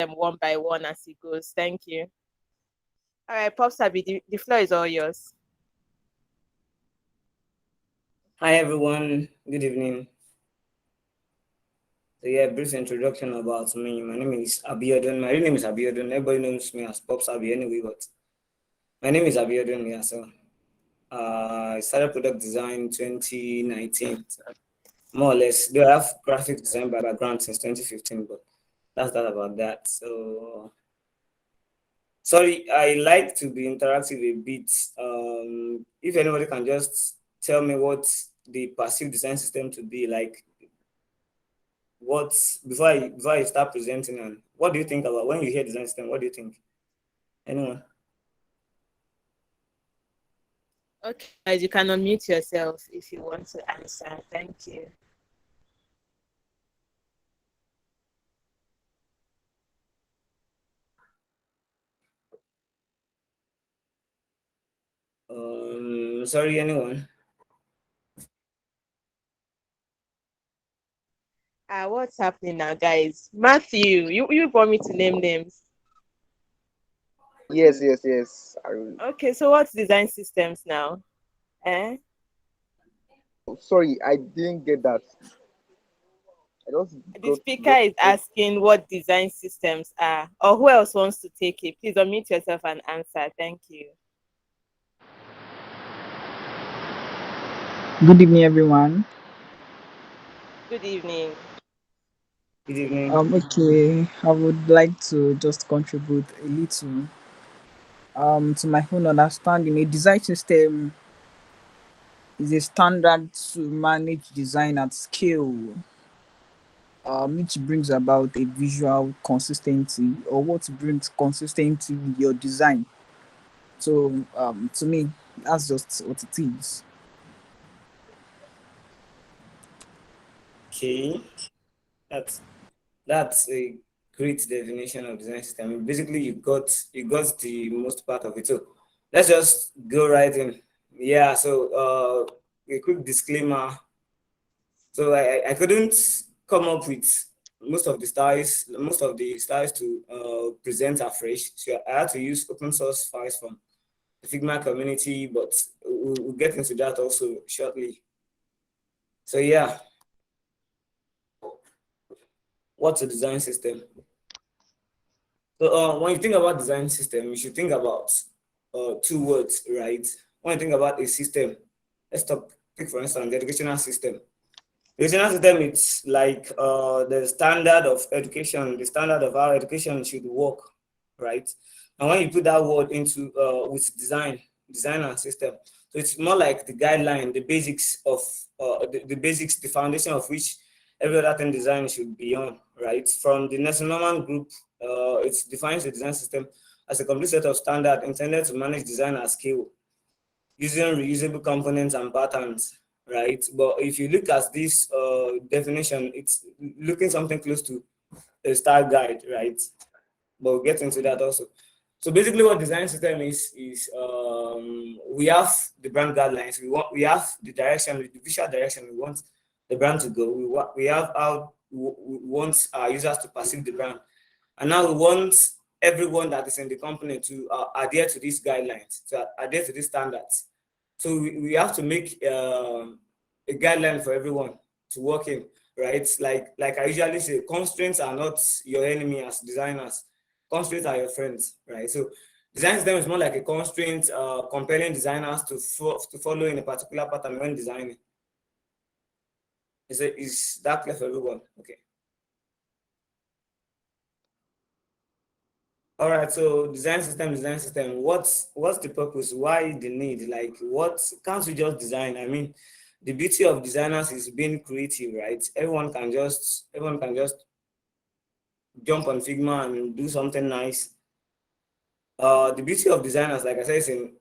them one by one as it goes. Thank you. All right, Popsabey, the floor is all yours. Hi everyone, good evening. So yeah, brief introduction about me. My name is Abiodun. My real name is Abiodun. Everybody knows me as Popsabey anyway, but my name is Abiodun. Yeah, so I started product design 2019. So more or less, though I have graphic design background since 2015, but that's that about that. So sorry, I like to be interactive a bit. If anybody can just tell me what the passive design system to be like, what before I start presenting, and what do you think about when you hear design system? What do you think? Anyone? Okay, guys, you can unmute yourself if you want to answer. Thank you. Sorry, anyone? What's happening now, guys? Matthew, you want me to name names? Yes. Okay, so what's design systems now? Eh? Sorry, I didn't get that. I just The got speaker lost. is asking what design systems are, or who else wants to take it? Please unmute yourself and answer. Thank you. Good evening, everyone. Good evening. Good evening. Okay, I would like to just contribute a little to my own understanding. A design system is a standard to manage design at scale, which brings about a visual consistency, or what brings consistency with your design. So, to me, that's just what it is. Okay, that's that's a great definition of design system. Basically, you got the most part of it. So let's just go right in. Yeah. So a quick disclaimer. So I couldn't come up with most of the styles to present afresh. So I had to use open source files from the Figma community, but we'll get into that also shortly. So yeah, what's a design system? So when you think about design system, you should think about two words, right? When you think about a system, take for instance the educational system. The educational system, it's like the standard of education, the standard of how education should work, right? And when you put that word into with design and system, so it's more like the guideline, the basics of the basics, the foundation of which every other thing design should be on, right? From the Nelson Norman group, it defines the design system as a complete set of standards intended to manage design at scale using reusable components and patterns, right? But if you look at this definition, it's looking something close to a style guide, right? But we'll get into that also. So basically, what design system is we have the brand guidelines. We have the direction, the visual direction we want the brand to go. We have how we want our users to perceive the brand, and now we want everyone that is in the company to adhere to these guidelines, to adhere to these standards. So we have to make a guideline for everyone to work in, right? Like I usually say, constraints are not your enemy as designers. Constraints are your friends, right? So design system is more like a constraint, compelling designers to follow in a particular pattern when designing. Is that clear for everyone? Okay. All right, so design system. What's the purpose? Why the need? Like, what can't we just design? I mean, the beauty of designers is being creative, right? Everyone can just jump on Figma and do something nice. The beauty of designers, like I said, is in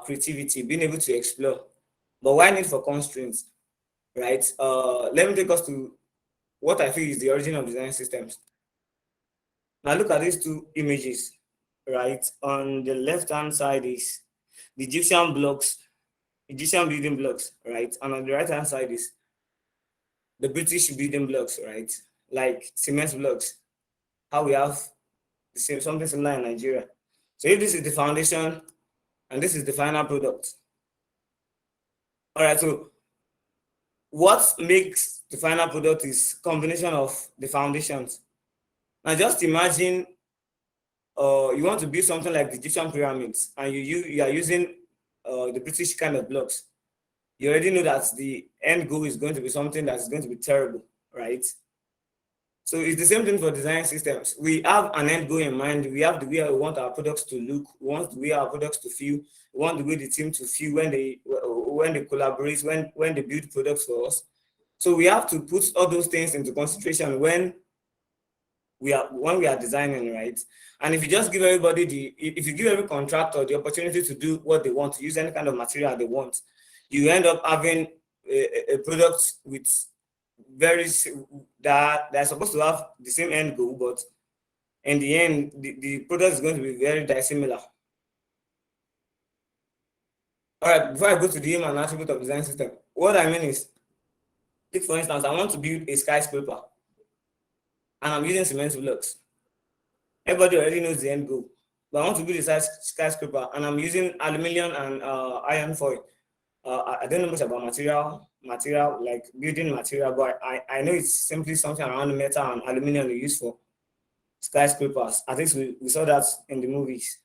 creativity, being able to explore. But why need for constraints, right? Let me take us to what I feel is the origin of design systems. Now look at these two images, right? On the left hand side is the Egyptian building blocks, right? And on the right hand side is the British building blocks, right? Like cement blocks. How we have the same, something similar in Nigeria. So if this is the foundation and this is the final product. All right, so what makes the final product is combination of the foundations. Now just imagine you want to build something like the Egyptian pyramids, and you are using the British kind of blocks. You already know that the end goal is going to be something that is going to be terrible, right? So it's the same thing for design systems. We have an end goal in mind. We have the way we want our products to look. We want the way our products to feel. We want the way the team to feel when they collaborate, when they build products for us. So we have to put all those things into consideration when we are designing, right? And if you just give everybody if you give every contractor the opportunity to do what they want, to use any kind of material they want, you end up having a product with they're supposed to have the same end goal, but in the end, the product is going to be very dissimilar. All right, before I go to the aim and attribute of design system, what I mean is, take for instance, I want to build a skyscraper, and I'm using cement blocks. Everybody already knows the end goal, but I want to build a skyscraper, and I'm using aluminum and iron foil. I don't know much about material like building material, but I know it's simply something around metal and aluminum they use for skyscrapers. I think we saw that in the movies.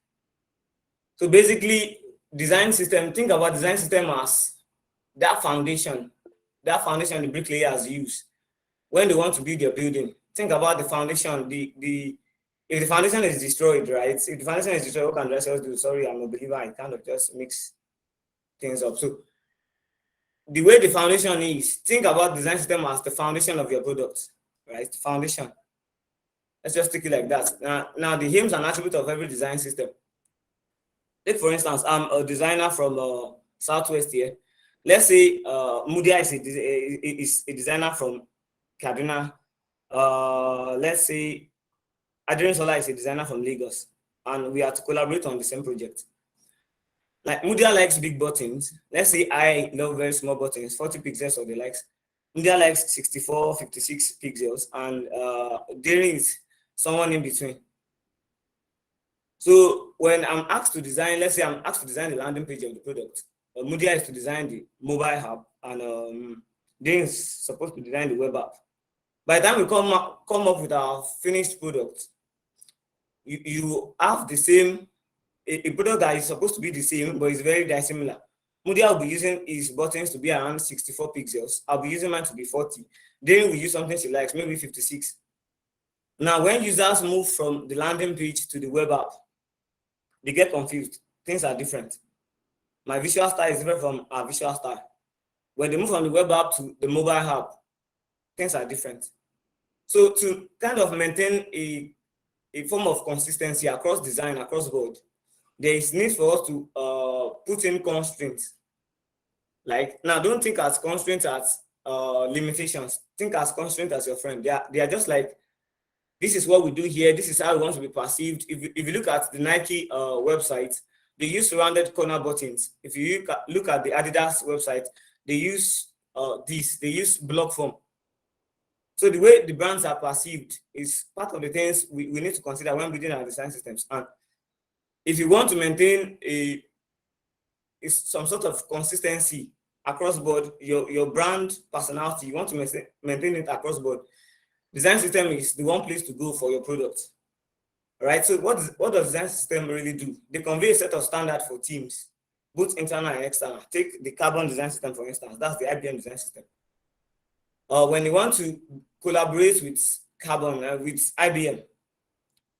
So basically, design system, think about design system as that foundation the bricklayers use when they want to build their building. Think about the foundation. If the foundation is destroyed, right? If the foundation is destroyed, what can dressers do? Sorry, I'm a believer. I kind of just mix things up. So the way the foundation is, think about design system as the foundation of your product, right? The foundation. Let's just take it like that. Now the aims and attributes of every design system. Take for instance, I'm a designer from Southwest here. Let's say Mudia is a designer from Kaduna. Let's say Adrian Sola is a designer from Lagos, and we are to collaborate on the same project. Like Mudia likes big buttons. Let's say I love very small buttons, 40 pixels or the likes. Mudia likes 64, 56 pixels, and there is someone in between. So when I'm asked to design, let's say I'm asked to design the landing page of the product, Mudia is to design the mobile app, and Dean is supposed to design the web app. By the time we come up with our finished product, you have the same, a product that is supposed to be the same, but it's very dissimilar. Mudia will be using his buttons to be around 64 pixels. I'll be using mine to be 40. Then we use something she likes, maybe 56. Now, when users move from the landing page to the web app, they get confused. Things are different. My visual style is different from our visual style. When they move from the web app to the mobile app, things are different. So to kind of maintain a form of consistency across design, across board, there is need for us to put in constraints. Like, now don't think as constraints as limitations. Think as constraints as your friend. They are just like, this is what we do here. This is how we want to be perceived. If you look at the Nike website, they use rounded corner buttons. If you look at the Adidas website, they use they use block form. So the way the brands are perceived is part of the things we need to consider when building our design systems. And if you want to maintain some sort of consistency across board, your brand personality, you want to maintain it across board, design system is the one place to go for your product. All right, so what does design system really do? They convey a set of standards for teams, both internal and external. Take the carbon design system, for instance. That's the IBM design system. When you want to collaborate with carbon, with IBM,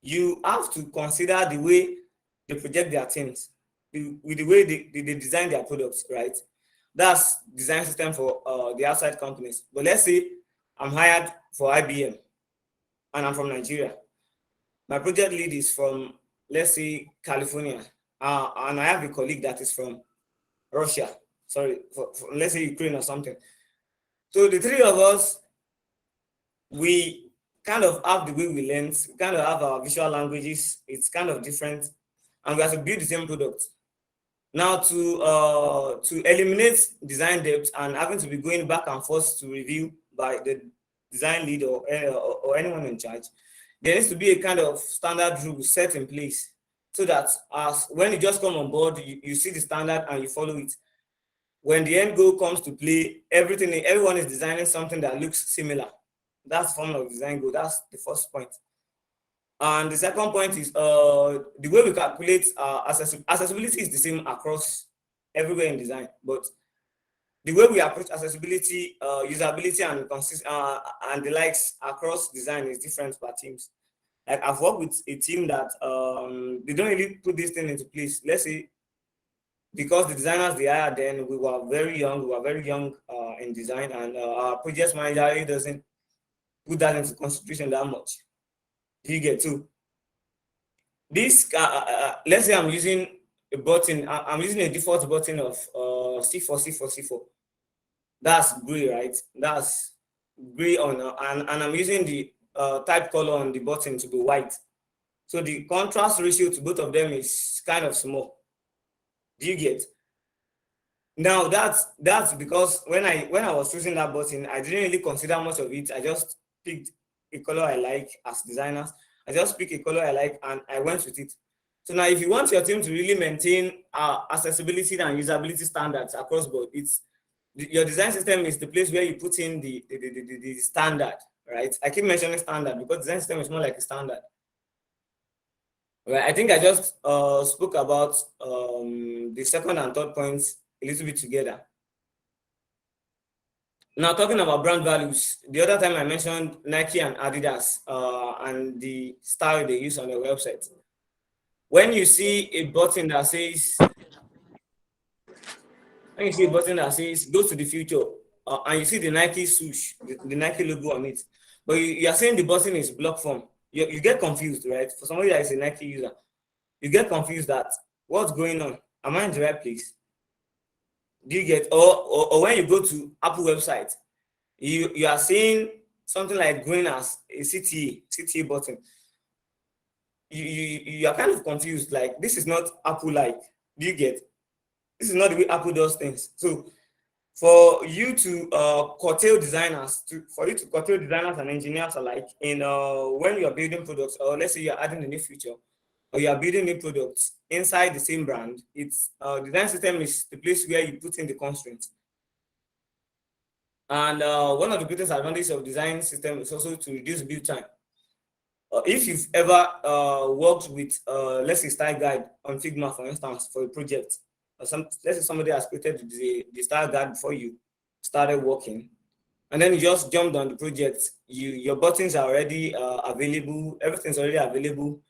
you have to consider the way they project their teams, with the way they design their products, right? That's design system for the outside companies. But let's say I'm hired for IBM and I'm from Nigeria. My project lead is from, let's say, California, and I have a colleague that is from Russia. Sorry, let's say Ukraine or something. So the three of us, we kind of have the way we learn. We kind of have our visual languages. It's kind of different, and we have to build the same product. Now, to eliminate design depth and having to be going back and forth to review by the design lead or anyone in charge, there needs to be a kind of standard rule set in place so that as when you just come on board, you see the standard and you follow it. When the end goal comes to play, everyone is designing something that looks similar. That's form of design goal. That's the first point. And the second point is the way we calculate accessibility is the same across everywhere in design, but the way we approach accessibility, usability, and the likes across design is different per teams. Like I've worked with a team that they don't really put this thing into place. Let's say because the designers they hired then we were very young in design, and our project manager really doesn't put that into consideration that much. Do you get to this? Let's say I'm using a button. I'm using a default button of C4. That's gray, right? That's gray on, and I'm using the type color on the button to be white. So the contrast ratio to both of them is kind of small. Do you get? Now that's because when I was choosing that button, I didn't really consider much of it. I just picked a color I like as designers. I just picked a color I like and I went with it. So now if you want your team to really maintain accessibility and usability standards across board, your design system is the place where you put in the standard, right? I keep mentioning standard because design system is more like a standard. Right, I think I just spoke about the second and third points a little bit together. Now talking about brand values, the other time I mentioned Nike and Adidas and the style they use on their website. When you see a button that says go to the future, and you see the Nike swoosh, the Nike logo on it, but you are saying the button is block form, you get confused, right? For somebody that is a Nike user, you get confused that what's going on? Am I in the right place? Do you get? Or when you go to Apple website, you are seeing something like green as a CTA button. You are kind of confused, like this is not Apple like. Do you get? This is not the way Apple does things. So for you to curtail designers and engineers alike in when you are building products, or let's say you're adding a new feature or you are building new products inside the same brand, it's design system is the place where you put in the constraints. And one of the greatest advantages of design system is also to reduce build time. If you've ever worked with let's say style guide on Figma, for instance, for a project, let's say somebody has created the style guide before you started working, and then you just jumped on the project, your buttons are already available, everything's already available.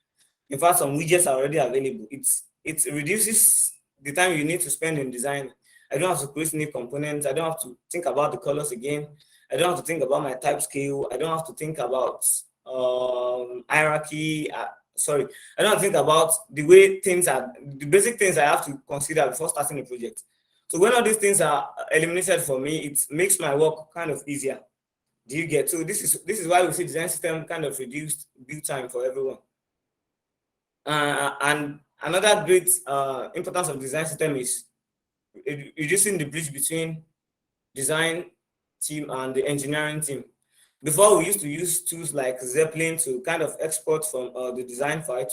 In fact, some widgets are already available. It reduces the time you need to spend in design. I don't have to create new components. I don't have to think about the colors again. I don't have to think about my type scale. I don't have to think about hierarchy. Sorry, I don't think about the way things are, the basic things I have to consider before starting a project. So when all these things are eliminated for me, it makes my work kind of easier. Do you get? So this is why we see design system kind of reduced build time for everyone. And another great importance of design system is reducing the bridge between design team and the engineering team. Before, we used to use tools like Zeppelin to kind of export from the design file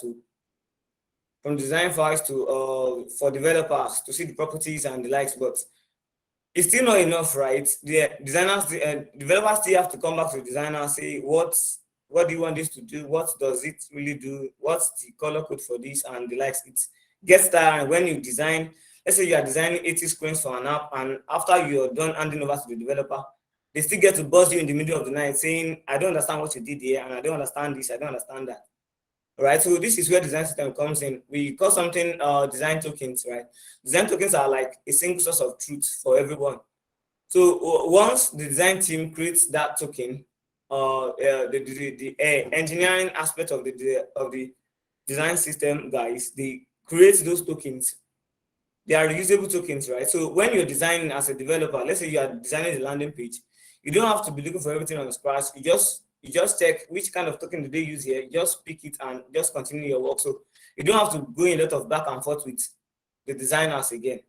for developers to see the properties and the likes, but it's still not enough, right? The developers still have to come back to the designer and say, what do you want this to do? What does it really do? What's the color code for this and the likes? It gets tiring when you design. Let's say you are designing 80 screens for an app, and after you're done handing over to the developer, they still get to buzz you in the middle of the night saying, I don't understand what you did here, and I don't understand this, I don't understand that. All right, so this is where design system comes in. We call something design tokens, right? Design tokens are like a single source of truth for everyone. So once the design team creates that token, the engineering aspect of the design system guys, they create those tokens. They are reusable tokens, right? So when you're designing as a developer, let's say you are designing the landing page, you don't have to be looking for everything on the scratch. You just check which kind of token do they use here. You just pick it and just continue your work. So you don't have to go in a lot of back and forth with the designers again.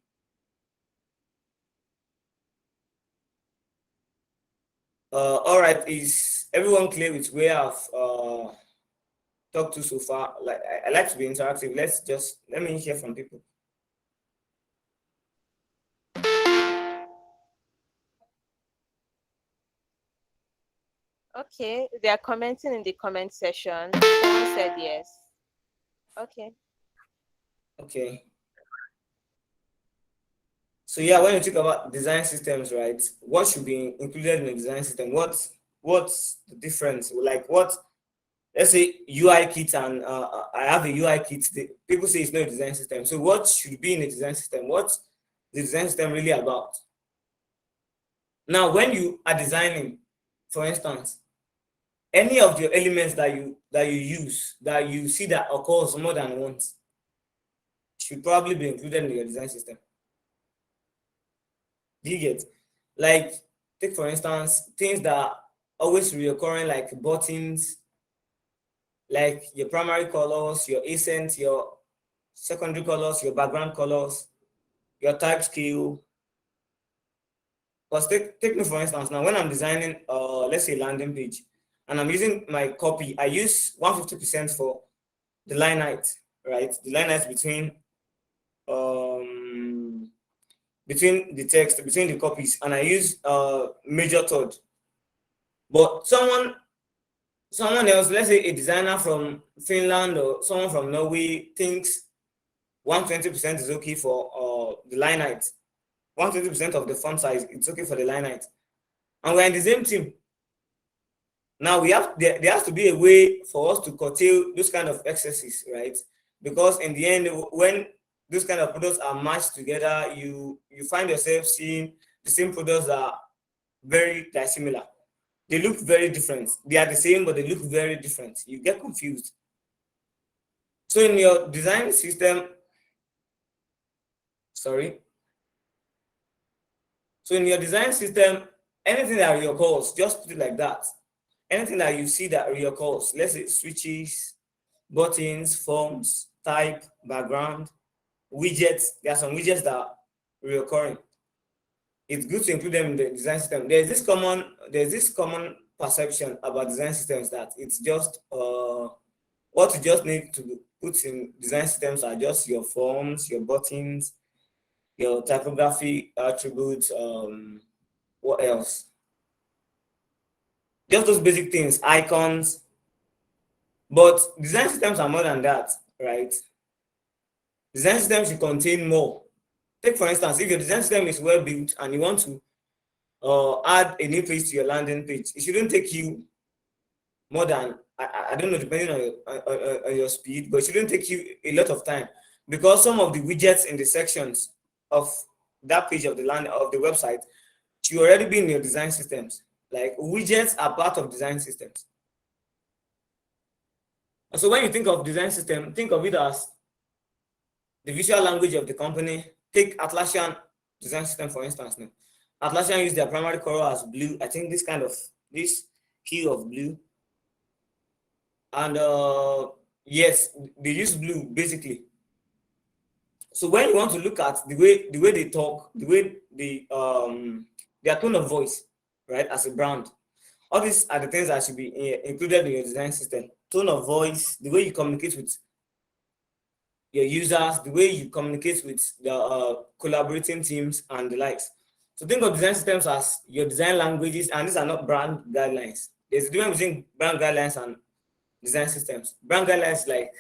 All right, is everyone clear with where I've talked to so far? Like I like to be interactive. Let me hear from people. Okay, they are commenting in the comment section. Someone said yes. Okay. Okay. So yeah, when you think about design systems, right? What should be included in a design system? What's the difference? Like what? Let's say UI kit, and I have a UI kit. People say it's not a design system. So what should be in a design system? What's the design system really about? Now, when you are designing, for instance, any of your elements that you use, that you see that occurs more than once, should probably be included in your design system. Do you get? Like, take for instance, things that are always reoccurring, like buttons, like your primary colors, your accents, your secondary colors, your background colors, your type scale. Because take me for instance, now when I'm designing let's say landing page, and I'm using my copy, I use 150% for the line height, right? The line height between the text, between the copies, and I use major third. But someone else, let's say a designer from Finland or someone from Norway, thinks 120% is okay for the line height. 120% of the font size, it's okay for the line height. And we're in the same team. Now there has to be a way for us to curtail those kind of excesses, right? Because in the end, when those kind of products are matched together, you find yourself seeing the same products that are very dissimilar. They look very different. They are the same, but they look very different. You get confused. So in your design system, anything that reoccurs, just put it like that. Anything that you see that reoccurs, let's say switches, buttons, forms, type, background, widgets. There are some widgets that are reoccurring. It's good to include them in the design system. There's this common perception about design systems that it's just what you just need to put in design systems are just your forms, your buttons, your typography attributes, what else? Just those basic things, icons. But design systems are more than that, right? Design systems should contain more. Take for instance, if your design system is well built and you want to add a new page to your landing page, it shouldn't take you more than I don't know, depending on your speed, but it shouldn't take you a lot of time, because some of the widgets in the sections of that page of the website should already be in your design systems. Like, widgets are part of design systems. So when you think of design system, think of it as the visual language of the company. Take Atlassian design system, for instance. Now, Atlassian use their primary color as blue. I think this hue of blue. And yes, they use blue basically. So when you want to look at the way they talk, the way their tone of voice, right, as a brand, all these are the things that should be included in your design system. Tone of voice, the way you communicate with your users, the way you communicate with the collaborating teams and the likes. So think of design systems as your design languages, and these are not brand guidelines. There's a difference between brand guidelines and design systems. Brand guidelines, like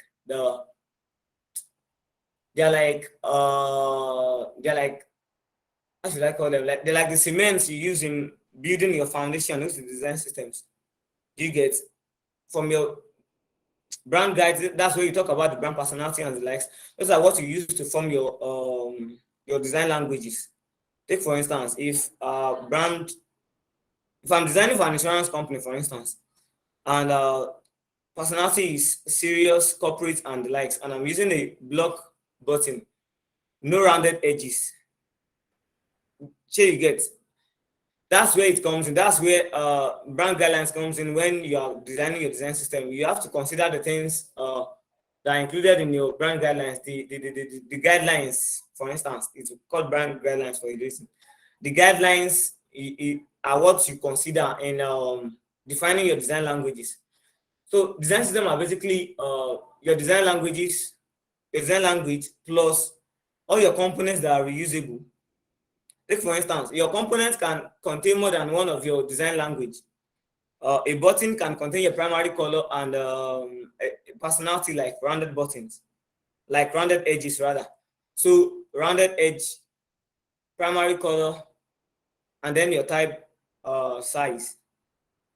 they're like how should I call them? Like, they're like the cements you use in building your foundation. Those are design systems. You get from your brand guides. That's where you talk about the brand personality and the likes. Those are what you use to form your design languages. Take for instance, if I'm designing for an insurance company, for instance, and personality is serious, corporate, and the likes, and I'm using a block button, no rounded edges. Sure, you get. That's where it comes in. That's where brand guidelines comes in. When you are designing your design system, you have to consider the things that are included in your brand guidelines. The guidelines, for instance, it's called brand guidelines for a reason. The guidelines are what you consider in defining your design languages. So design system are basically your design languages, your design language plus all your components that are reusable. Take for instance, your components can contain more than one of your design language. A button can contain your primary color and a personality like rounded buttons, like rounded edges rather. So rounded edge, primary color, and then your type size.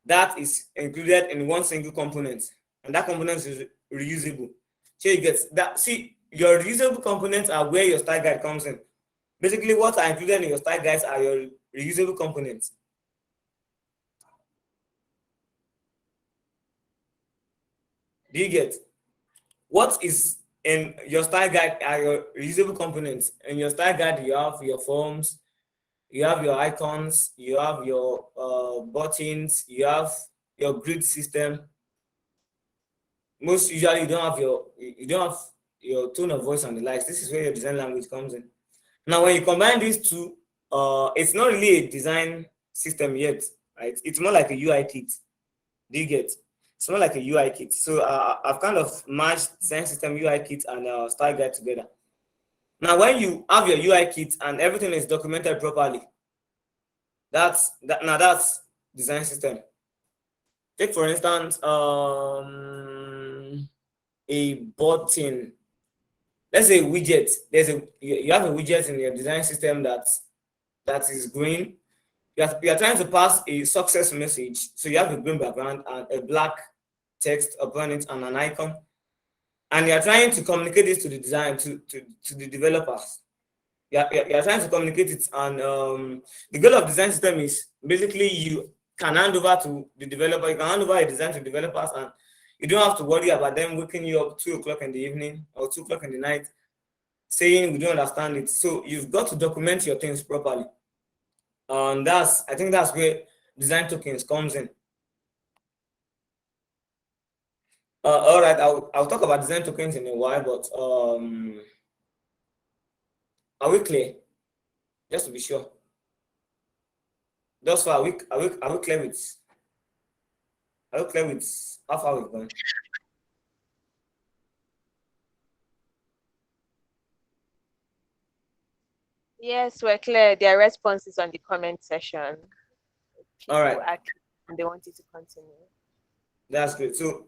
That is included in one single component, and that component is reusable. So you get that. See, your reusable components are where your style guide comes in. Basically, what are included in your style guides are your reusable components. Do you get what is in your style guide are your reusable components? In your style guide, you have your forms, you have your icons, you have your buttons, you have your grid system. Most usually you don't have your tone of voice and the likes. This is where your design language comes in. Now, when you combine these two, it's not really a design system yet, right? It's more like a UI kit. Do you get? It's more like a UI kit. So I've kind of merged design system, UI kit, and style guide together. Now, when you have your UI kit and everything is documented properly, that's design system. Take for instance, a button. Let's say widget. You have a widget in your design system that is green. You are trying to pass a success message. So you have a green background and a black text upon it and an icon. And you are trying to communicate this to the design to the developers. You are trying to communicate it, and the goal of design system is basically you can hand over to the developer. You can hand over a design to developers, and you don't have to worry about them waking you up 2 o'clock in the evening or 2 o'clock in the night saying we don't understand it. So you've got to document your things properly. And I think that's where design tokens comes in. All right, I'll talk about design tokens in a while, but are we clear? Just to be sure. Thus far, are we clear with? Are we clear with how far we've gone? Yes, we're clear. Their responses on the comment section. All right. And they want you to continue. That's great. So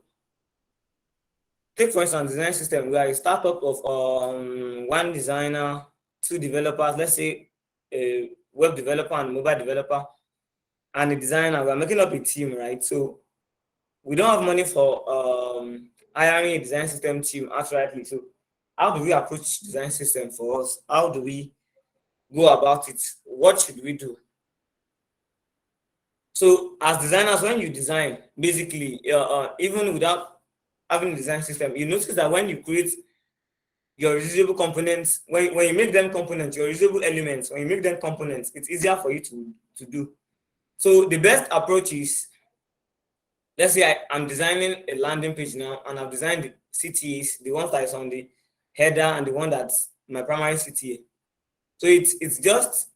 take for instance design system. We are a startup of one designer, 2 developers, let's say a web developer and mobile developer, and a designer. We are making up a team, right? So we don't have money for hiring a design system team outrightly. So how do we approach design system for us? How do we go about it? What should we do? So as designers, when you design, basically, even without having a design system, you notice that when you create your reusable components, when you make them components, your reusable elements, when you make them components, it's easier for you to do. So the best approach is, let's say I'm designing a landing page now, and I've designed the CTAs, the ones that is on the header and the one that's my primary CTA. So it's just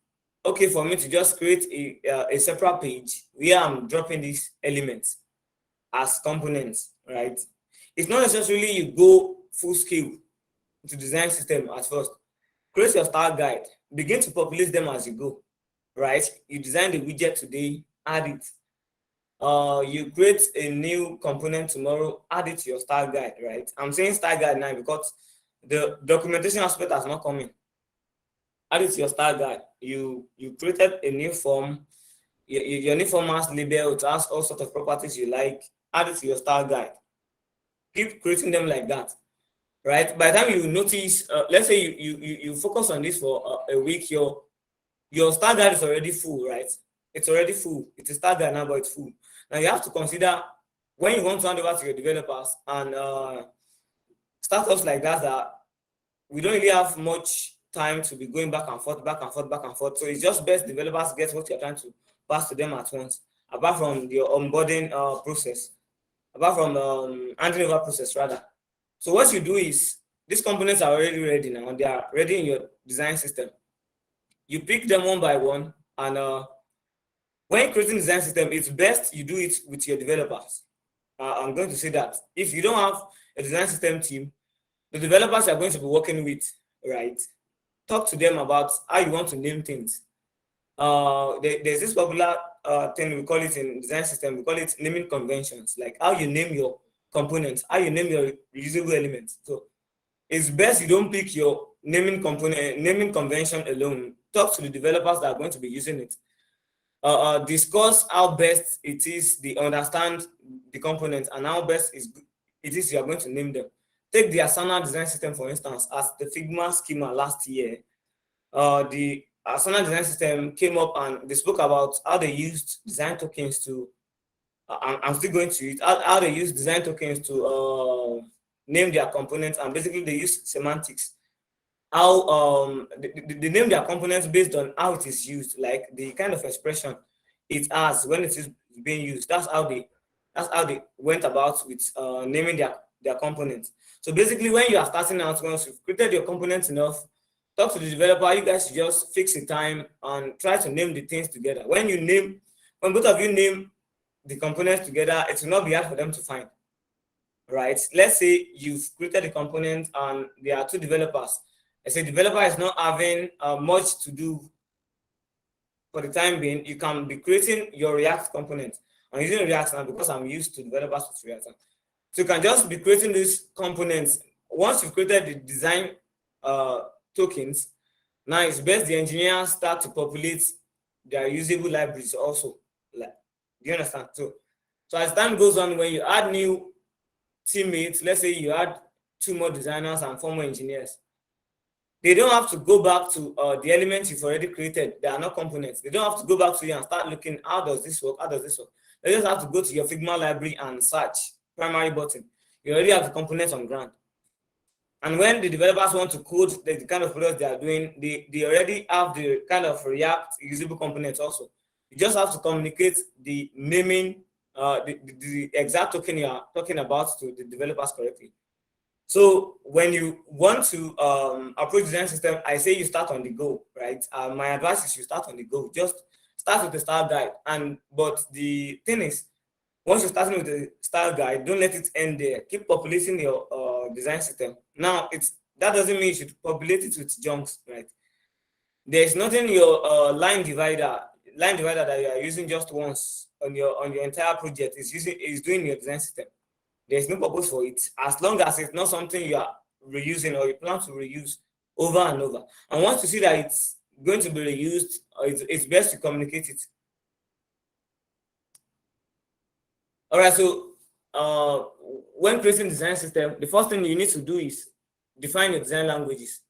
okay for me to just create a separate page where I'm dropping these elements as components, right? It's not necessarily you go full scale to design system at first. Create your style guide, begin to populate them as you go, right? You design the widget today, add it. You create a new component tomorrow, add it to your style guide, right? I'm saying style guide now because the documentation aspect has not come in. Add it to your style guide. You created a new form. Your new form has label. It has all sorts of properties you like. Add it to your style guide. Keep creating them like that, right? By the time you notice, let's say you focus on this for a week, your style guide is already full, right? It's already full. It's a style guide now, but it's full. Now you have to consider when you want to hand over to your developers and startups like that we don't really have much time to be going back and forth. So it's just best developers get what you're trying to pass to them at once, apart from the onboarding process, apart from handing over process rather. So what you do is, these components are already ready now, and they are ready in your design system. You pick them one by one, and when creating design system, it's best you do it with your developers. I'm going to say that if you don't have a design system team, the developers you're going to be working with, right, talk to them about how you want to name things. There's this popular thing we call it in design system, we call it naming conventions, like how you name your components, how you name your reusable elements. So it's best you don't pick your naming convention alone. Talk to the developers that are going to be using it. Discuss how best it is they understand the components and how best it is you are going to name them. Take the Asana design system, for instance, as the Figma schema last year. The Asana design system came up and they spoke about how they used design tokens to, I'm still going to it, how they use design tokens to name their components, and basically they use semantics. How they name their components based on how it is used, like the kind of expression it has when it is being used. That's how they went about with naming their components. So basically, when you are starting out, once you've created your components enough, talk to the developer. You guys just fix the time and try to name the things together. When both of you name the components together, it will not be hard for them to find. Right? Let's say you've created the component and there are two developers. As a developer is not having much to do for the time being, you can be creating your React component. I'm using React now because I'm used to developers with React. So you can just be creating these components. Once you've created the design tokens, now it's best the engineers start to populate their usable libraries also. Do you understand? So as time goes on, when you add new teammates, let's say you add 2 more designers and 4 more engineers, they don't have to go back to the elements you've already created. They are not components. They don't have to go back to you and start looking, how does this work? How does this work? They just have to go to your Figma library and search primary button. You already have the components on ground. And when the developers want to code the kind of products they are doing, they already have the kind of React usable components also. You just have to communicate the naming, the exact token you are talking about to the developers correctly. So when you want to approach design system, I say you start on the go, right? My advice is you start on the go. Just start with the style guide. But the thing is, once you're starting with the style guide, don't let it end there. Keep populating your design system. Now, that doesn't mean you should populate it with junks, right? There's nothing in your line divider that you are using just once on your entire project is doing your design system. There's no purpose for it, as long as it's not something you are reusing or you plan to reuse over and over. And once you see that it's going to be reused, it's best to communicate it. All right, so when creating design system, the first thing you need to do is define your design languages.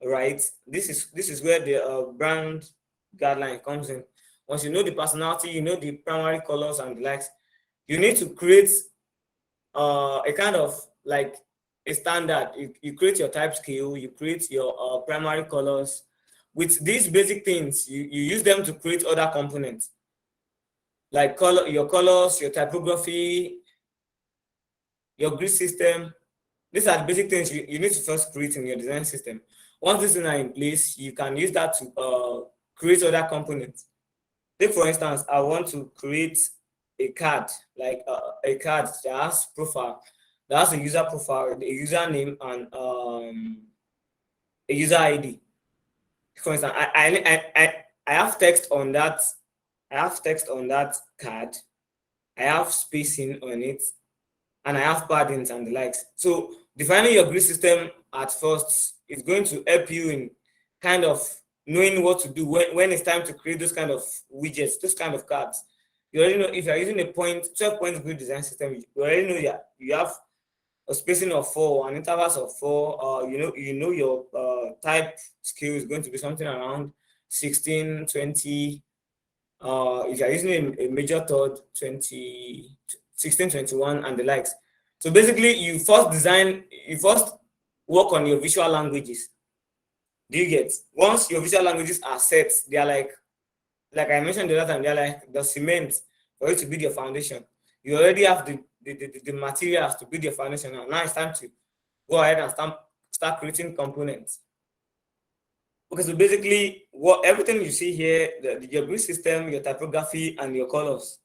All right, this is where the brand guideline comes in. Once you know the personality, you know the primary colors and the likes, you need to create a kind of like a standard. You create your type scale, you create your primary colors. With these basic things, you use them to create other components, like your colors, your typography, your grid system. These are the basic things you need to first create in your design system. Once these things are in place, you can use that to create other components. Take, for instance, I want to create a card, like a card that has profile, that has a user profile, a username, and a user ID. For instance, I have text on that. I have text on that card. I have spacing on it, and I have paddings and the likes. So defining your grid system at first is going to help you in kind of knowing what to do when it's time to create those kind of widgets, those kind of cards. You already know if you're using a 12-point grid design system, you already know that you have a spacing of 4 and intervals of 4. You know your type scale is going to be something around 16, 20. If you're using a major third, 20, 16, 21, and the likes. So basically, you first work on your visual languages. Do you get? Once your visual languages are set, they are like I mentioned the other time, they're like the cement for you to build your foundation. You already have the materials to build your foundation. Now it's time to go ahead and start creating components. Okay, so basically, everything you see here, your grid system, your typography, and your colors.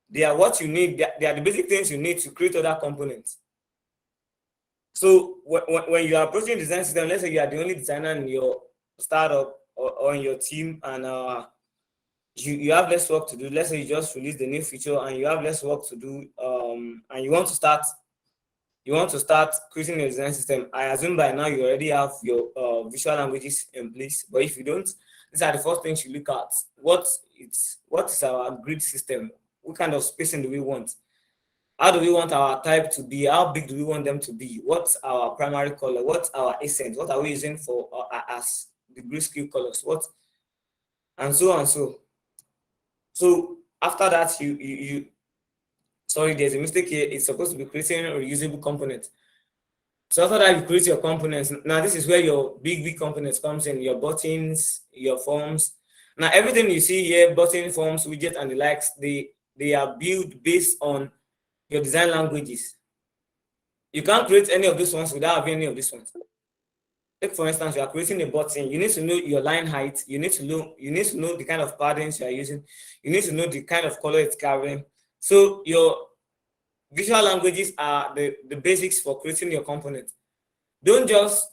They are what you need. They are the basic things you need to create other components. So when you are approaching design system, let's say you are the only designer in your startup or in your team, and you have less work to do. Let's say you just released the new feature and you have less work to do, and you want to start creating a design system. I assume by now you already have your visual languages in place, but if you don't, these are the first things you look at. What is our grid system? What kind of spacing do we want? How do we want our type to be? How big do we want them to be? What's our primary color? What's our accent? What are we using for as the grid scale colors? What, and so on. So after that, sorry, there's a mistake here. It's supposed to be creating a reusable component. So after that, you create your components. Now this is where your big components comes in, your buttons, your forms. Now everything you see here, button, forms, widget, and the likes, they are built based on your design languages. You can't create any of these ones without having any of these ones. Take for instance, you are creating a button. You need to know your line height. You need to know the kind of paddings you are using. You need to know the kind of color it's carrying. So your visual languages are the basics for creating your component. Don't just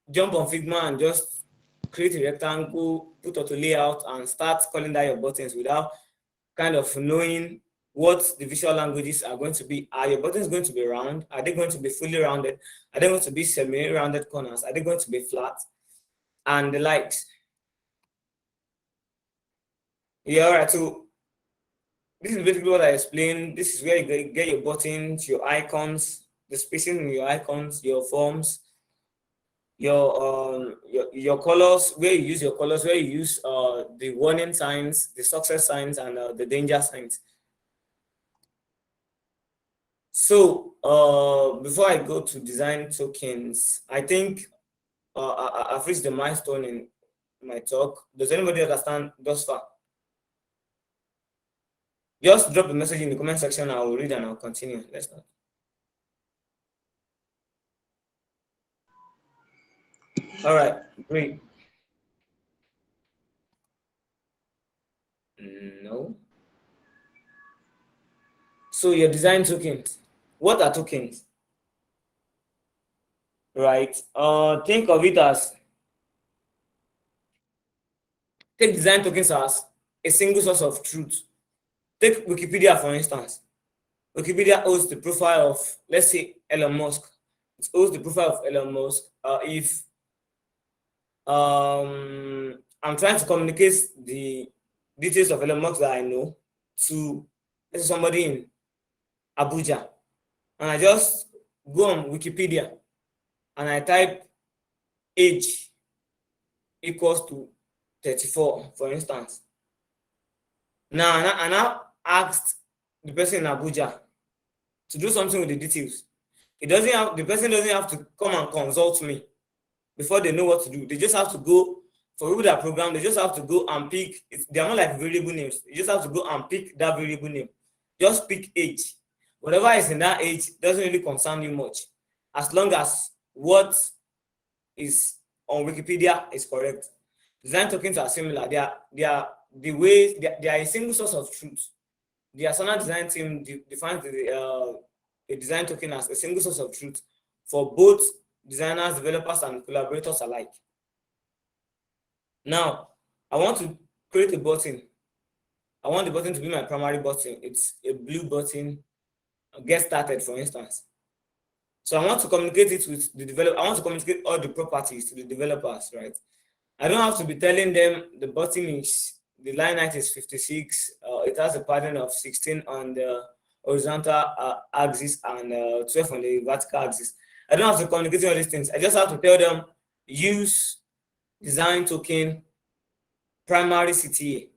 jump on Figma and just create a rectangle, put auto layout, and start calling that your buttons without kind of knowing what the visual languages are going to be. Are your buttons going to be round? Are they going to be fully rounded? Are they going to be semi-rounded corners? Are they going to be flat? And the likes. Yeah, all right. So this is basically what I explained. This is where you get your buttons, your icons, the spacing in your icons, your forms, your colors, where you use your colors, where you use the warning signs, the success signs, and the danger signs. So before I go to design tokens, I think I've reached the milestone in my talk. Does anybody understand thus far? Just drop a message in the comment section. I will read and I'll continue. Let's start. All right, great. No. So your design tokens. What are tokens? Right. Think of it as, take design tokens as a single source of truth. Take Wikipedia, for instance. Wikipedia hosts the profile of, let's say, Elon Musk. It hosts the profile of Elon Musk. If I'm trying to communicate the details of Elon Musk that I know to somebody in Abuja, and I just go on Wikipedia and I type age equals to 34, for instance. Now, and I asked the person in Abuja to do something with the details. The person doesn't have to come and consult me before they know what to do. They just have to go, for people that program, they just have to go and pick. They are not like variable names. You just have to go and pick that variable name. Just pick age. Whatever is in that age doesn't really concern you much, as long as what is on Wikipedia is correct. Design tokens are similar. They are a single source of truth. The Asana design team defines a design token as a single source of truth for both designers, developers, and collaborators alike. Now, I want to create a button. I want the button to be my primary button. It's a blue button. Get started, for instance. So I want to communicate it with the developer. I want to communicate all the properties to the developers, right? I don't have to be telling them the button is, the line height is 56. It has a pattern of 16 on the horizontal axis and 12 on the vertical axis. I don't have to communicate all these things. I just have to tell them use design token primary CTA.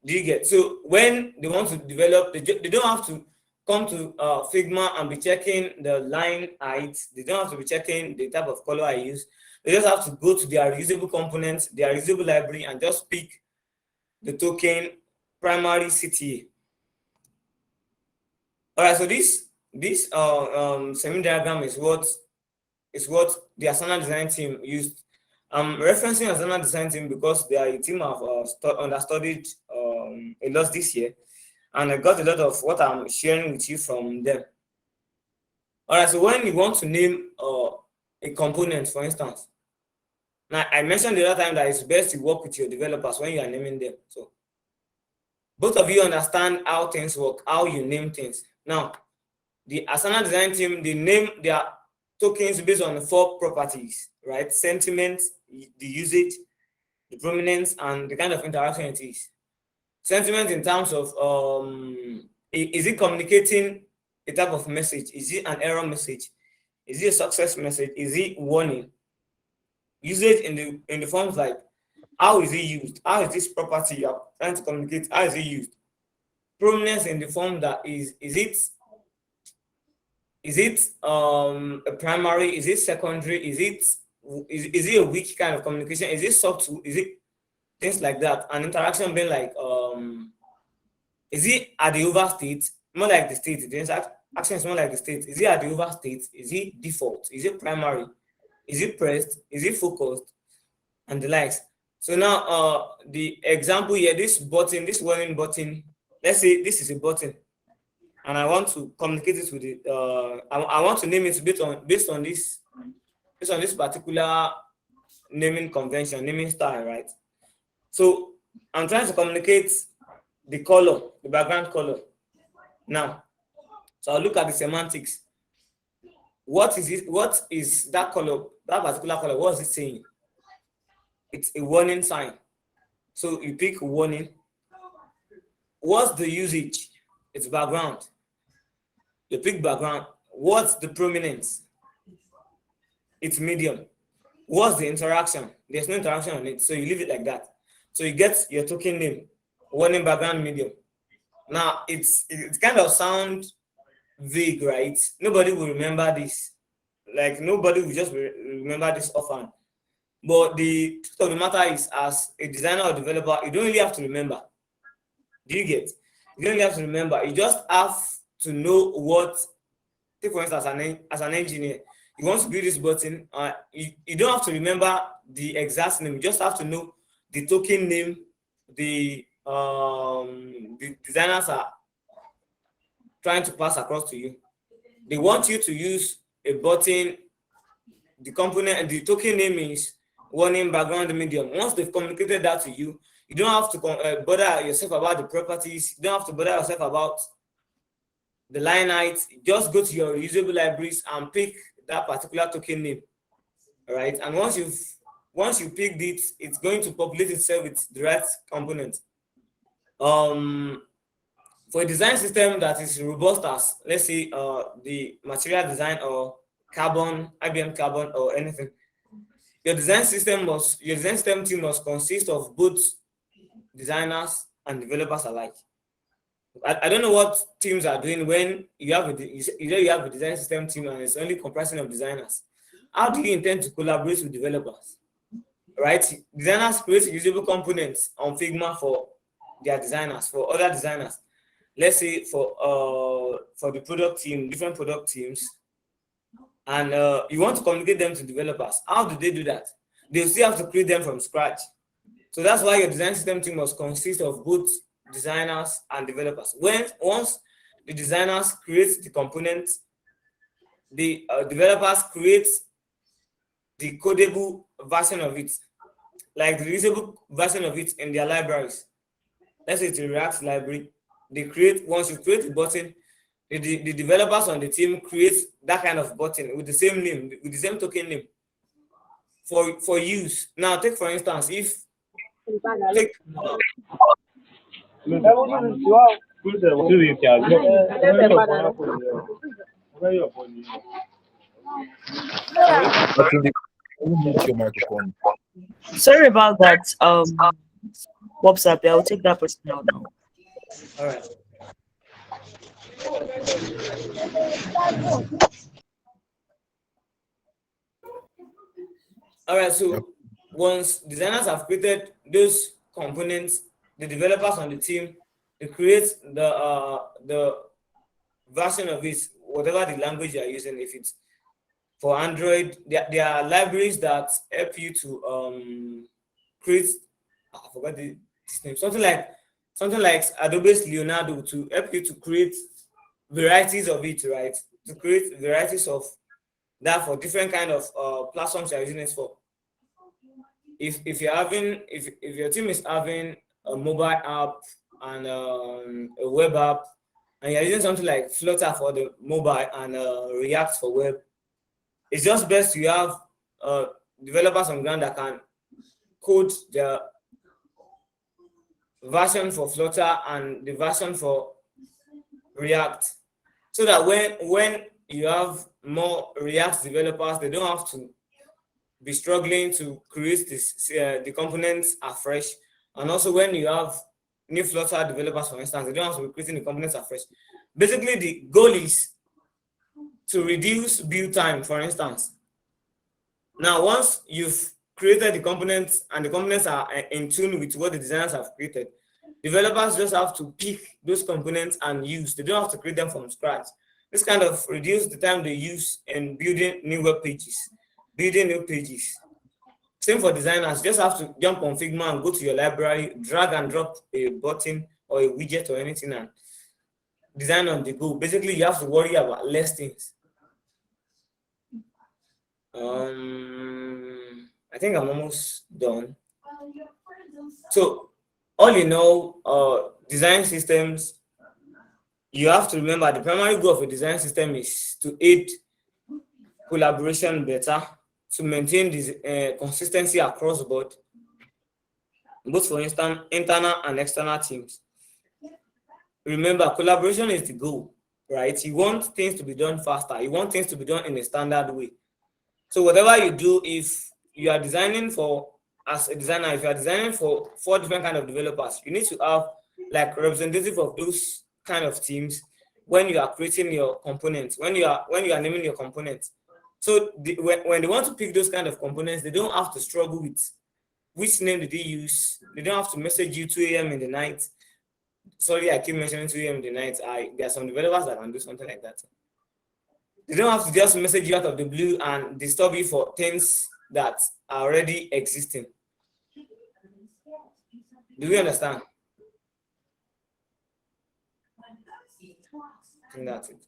Do you get? So when they want to develop, they don't have to come to Figma and be checking the line height. They don't have to be checking the type of color I use. They just have to go to their reusable components, their reusable library, and just pick the token primary CTA. All right, so this semi diagram is what the Asana design team used. I'm referencing Asana design team because they are a team of understudied a lot this year, and I got a lot of what I'm sharing with you from them. All right, so when you want to name a component, for instance, now I mentioned the other time that it's best to work with your developers when you are naming them. So both of you understand how things work, how you name things. Now, the Asana design team, they name their tokens based on 4 properties, right? Sentiment, the usage, the prominence, and the kind of interaction it is. Sentiment in terms of is it communicating a type of message? Is it an error message? Is it a success message? Is it warning? Usage in the forms like, how is it used? How is this property you are trying to communicate? How is it used? Prominence in the form that is it a primary? Is it secondary? Is it a weak kind of communication? Is it subtle? Is it things like that? And interaction being like, is it at the over state? More like the state. The action is more like the state. Is it at the over state? Is it default? Is it primary? Is it pressed? Is it focused? And the likes. So now the example here, this button, this warning button, let's say this is a button, and I want to communicate it with it. I want to name it based on this particular naming convention, naming style, right? So I'm trying to communicate the color, the background color. Now, so I'll look at the semantics. What is it? What is that color? That particular color? What is it saying? It's a warning sign. So you pick warning. What's the usage? It's background. You pick background. What's the prominence? It's medium. What's the interaction? There's no interaction on it, so you leave it like that. So you get your token name, warning, background, medium. Now it kind of sound vague, right? Nobody will remember this. Like nobody will just remember this offhand. But the truth of the matter is, as a designer or developer, you don't really have to remember. Do you get? You don't really have to remember. You just have to know what. Take for instance, as an engineer, you want to build this button. You don't have to remember the exact name. You just have to know the token name. The designers are trying to pass across to you. They want you to use a button. The component and the token name is warning, background, medium. Once they've communicated that to you, you don't have to bother yourself about the properties. You don't have to bother yourself about the line height. Just go to your reusable libraries and pick that particular token name. All right. And once you picked it, it's going to populate itself with the right component. For a design system that is robust as, let's say, the material design or Carbon, IBM Carbon, or anything, your design system team must consist of both designers and developers alike. I don't know what teams are doing when you have a design system team and it's only comprising of designers. How do you intend to collaborate with developers? Right? Designers create usable components on Figma for their designers, for other designers. Let's say for the product team, different product teams, and you want to communicate them to developers. How do they do that? They still have to create them from scratch. So that's why your design system team must consist of both designers and developers. Once the designers create the components, the developers create the codable version of it, like the reusable version of it in their libraries. Let's say it's a React library. They create, once you create the button, the developers on the team create that kind of button with the same name, with the same token name for use. Now, take for instance, Mute your microphone. Sorry about that. Popsabey, I'll take that person out now. All right. All right, so once designers have created those components, the developers on the team, they create the version of it, whatever the language you are using. If it's for Android, there are libraries that help you to create, I forgot this name, something like something like Adobe's Leonardo to help you to create varieties of it, right? To create varieties of that for different kind of platforms you're using it for. If you're having, if your team is having a mobile app and a web app, and you're using something like Flutter for the mobile and React for web, it's just best you have developers on ground that can code the version for Flutter and the version for React, so that when you have more React developers, they don't have to be struggling to create this the components afresh. And also when you have new Flutter developers, for instance, they don't have to be creating the components afresh. Basically, the goal is to reduce build time, for instance. Now, once you've created the components and the components are in tune with what the designers have created, developers just have to pick those components and use. They don't have to create them from scratch. This kind of reduces the time they use in building new web pages, building new pages. Same for designers. Just have to jump on Figma and go to your library, drag and drop a button or a widget or anything and design on the go. Basically, you have to worry about less things. I think I'm almost done. So, all in all, design systems, you have to remember the primary goal of a design system is to aid collaboration better, to maintain this consistency across the board, both for instance, internal and external teams. Remember, collaboration is the goal, right? You want things to be done faster. You want things to be done in a standard way. So whatever you do, if you are designing for, as a designer, if you are designing for 4 different kind of developers, you need to have like representative of those kind of teams when you are creating your components, when you are naming your components. So when they want to pick those kind of components, they don't have to struggle with which name did they use. They don't have to message you 2 a.m. in the night. Sorry, I keep mentioning 2 a.m. in the night. There are some developers that can do something like that. They don't have to just message you out of the blue and disturb you for things that are already existing. Do we understand? I think that's it.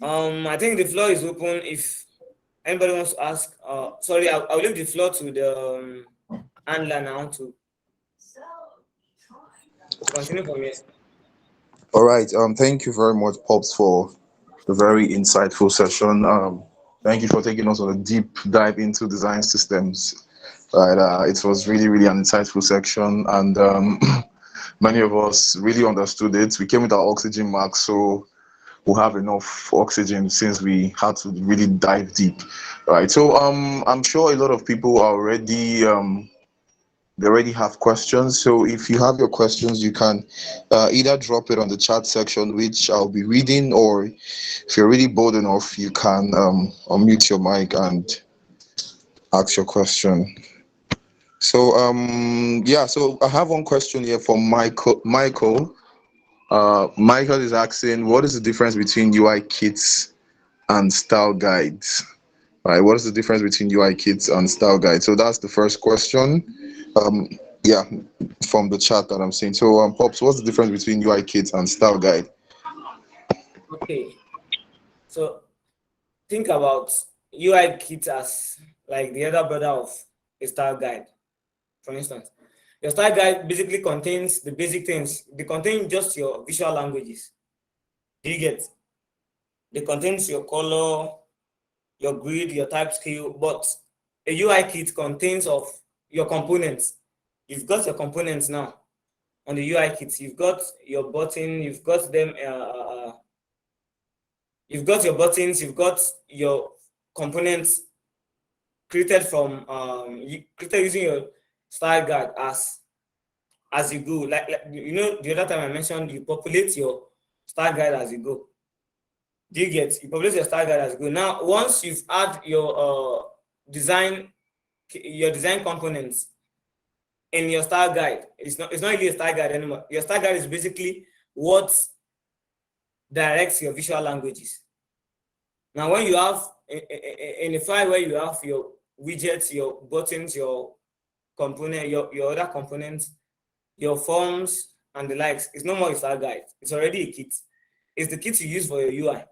I think the floor is open if anybody wants to ask. Sorry, I'll leave the floor to the handler now to continue from here. All right. Thank you very much, Pops, for the very insightful session. Thank you for taking us on a deep dive into design systems. Right. It was really, really an insightful section, and many of us really understood it. We came with our oxygen mask, so we'll have enough oxygen since we had to really dive deep. Right. So I'm sure a lot of people are already they already have questions. So if you have your questions, you can either drop it on the chat section, which I'll be reading, or if you're really bold enough, you can unmute your mic and ask your question. So yeah, so I have one question here from Michael. Michael is asking, what is the difference between UI kits and style guides? All right, what is the difference between UI kits and style guides? So that's the first question. Yeah, from the chat that I'm seeing. So Pops, what's the difference between UI kits and style guide? Okay, so think about UI kit as like the other brother of a style guide. For instance, your style guide basically contains the basic things. They contain just your visual languages. Do you get? They contains your color, your grid, your type scale, but a UI kit contains of your components. You've got your components now on the UI kits. You've got your button, you've got them, you've got your buttons, you've got your components created from created using your style guide as you go. Like you know, the other time I mentioned you populate your style guide as you go. Do you get? You populate your style guide as you go. Now, once you've add your design components in your style guide, it's not really a style guide anymore. Your style guide is basically what directs your visual languages. Now, when you have in a file where you have your widgets, your buttons, your component, your other components, your forms and the likes. It's no more a style guide. It's already a kit. It's the kit you use for your UI,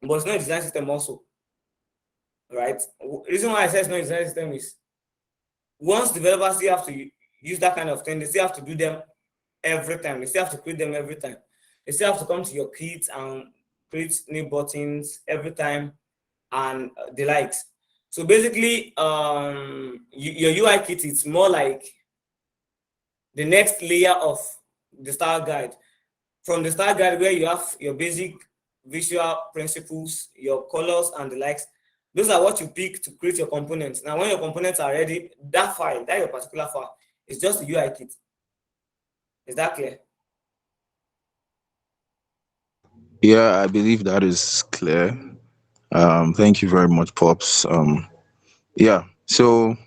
but it's not a design system also. Right? The reason why I say it's not a design system is once developers still have to use that kind of thing, they still have to do them every time. They still have to create them every time. They still have to come to your kit and create new buttons every time and the likes. So basically, your UI kit is more like the next layer of the style guide. From the style guide where you have your basic visual principles, your colors and the likes, those are what you pick to create your components. Now, when your components are ready, that file, that your particular file, is just the UI kit. Is that clear? Yeah, I believe that is clear. Thank you very much, Pops. Yeah. So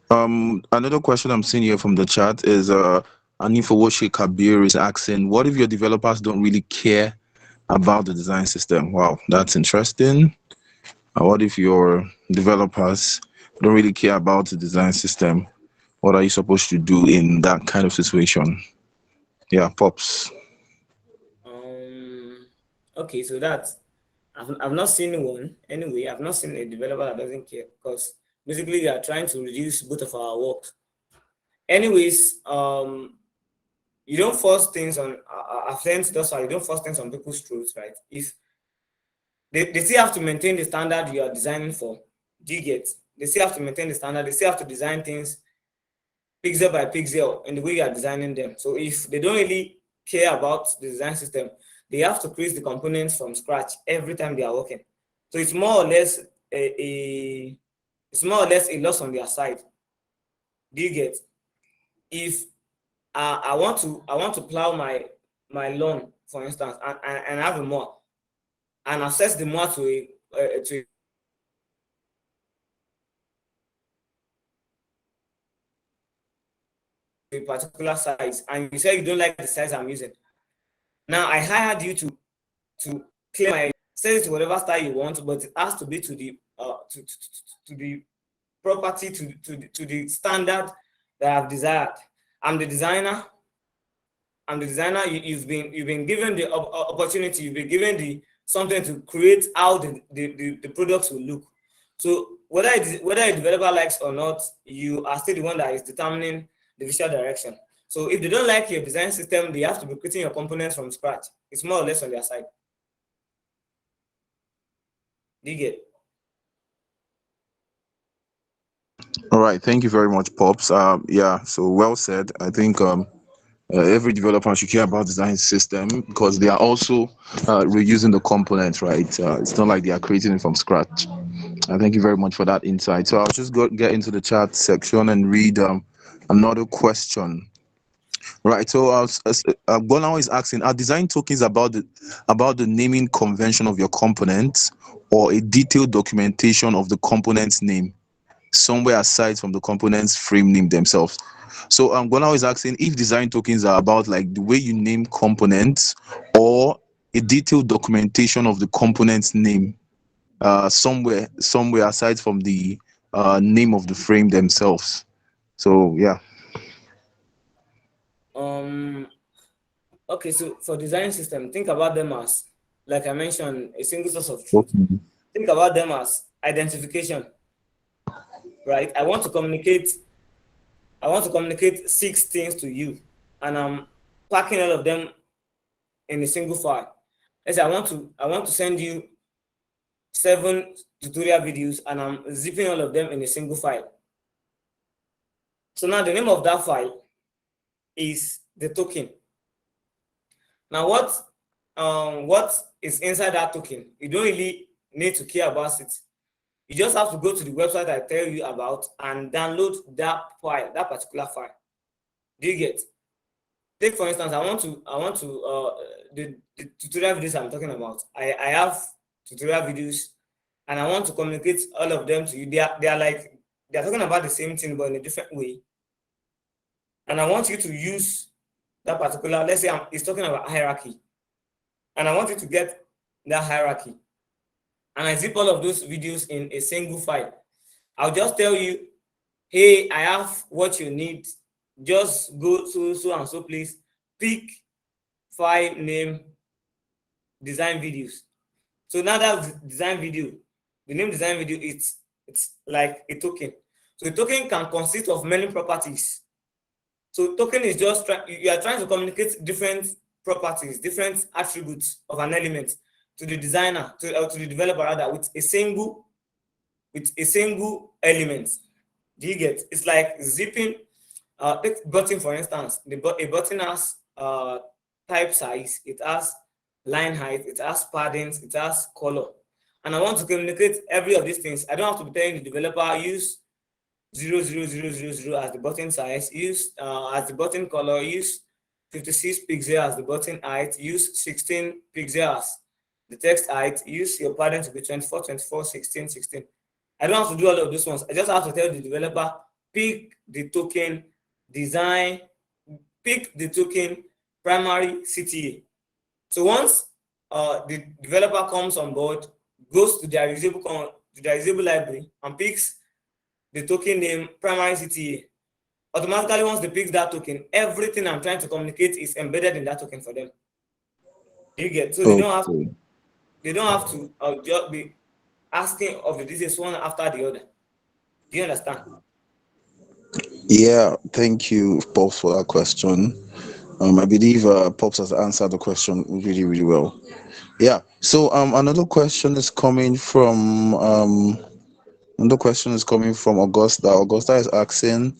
another question I'm seeing here from the chat is Anifowoshi Kabir is asking, what if your developers don't really care about the design system? Wow, that's interesting. What if your developers don't really care about the design system? What are you supposed to do in that kind of situation? Yeah, Pops. Okay, so that's I've not seen one anyway. I've not seen a developer that doesn't care because basically we are trying to reduce both of our work. Anyways, you don't force things on. I've learned that's why you don't force things on people's throats, right? If they still have to maintain the standard you are designing for, do you get? They still have to maintain the standard. They still have to design things pixel by pixel in the way you are designing them. So if they don't really care about the design system, they have to create the components from scratch every time they are working. So it's more or less a loss on their side. Do you get? If I want to plow my lawn, for instance, and have a mower, and access the mower to a particular size, and you say you don't like the size I'm using. Now I hired you to clear my set it to whatever style you want, but it has to be to the to the property to the standard that I've desired. I'm the designer. You've been given the opportunity. You've been given the something to create how the products will look. So whether a developer likes or not, you are still the one that is determining the visual direction. So if they don't like your design system, they have to be creating your components from scratch. It's more or less on their side. Do you get? All right, thank you very much, Pops. Yeah, so well said. I think every developer should care about design system because they are also reusing the components, right? It's not like they are creating it from scratch. Thank you very much for that insight. So I'll just get into the chat section and read another question. Right. So Gonao is asking, are design tokens about the naming convention of your components or a detailed documentation of the component's name somewhere aside from the component's frame name themselves? So Gonao is asking if design tokens are about like the way you name components or a detailed documentation of the component's name somewhere aside from the name of the frame themselves. So yeah. Okay, so for design system, think about them as, like I mentioned, a single source of truth. Think about them as identification, right? I want to communicate 6 things to you, and I'm packing all of them in a single file. Let's say I want to send you 7 tutorial videos, and I'm zipping all of them in a single file. So now the name of that file is the token. Now what is inside that token? You don't really need to care about it. You just have to go to the website I tell you about and download that file, that particular file. Do you get? Take for instance, I want to the tutorial videos I'm talking about. I have tutorial videos and I want to communicate all of them to you. They are talking about the same thing but in a different way. And I want you to use that particular, let's say it's talking about hierarchy. And I want you to get that hierarchy and I zip all of those videos in a single file, I'll just tell you, hey, I have what you need. Just go so and so place, pick file name, design videos. So now that design video, the name design video, it's like a token. So a token can consist of many properties. So token is just you are trying to communicate different properties, different attributes of an element to the designer, to the developer rather, with a single element. Do you get? It's like zipping. Take button for instance. A button has type size, it has line height, it has paddings, it has color, and I want to communicate every of these things. I don't have to be telling the developer use 00000 as the button size, use as the button color, use 56 pixels as the button height, use 16 pixels as the text height, use your padding to be 24, 24, 16, 16. I don't have to do all of those ones. I just have to tell the developer, pick the token, design, pick the token, primary, CTA. So once the developer comes on board, goes to their reusable library and picks the token name, primary, CTA, automatically once they pick that token, everything I'm trying to communicate is embedded in that token for them. You get? So they don't have to just be asking of the details one after the other. Do you understand? Yeah, thank you, Pops, for that question. I believe Pops has answered the question really, really well. Yeah. So another question is coming from Augusta. Augusta is asking,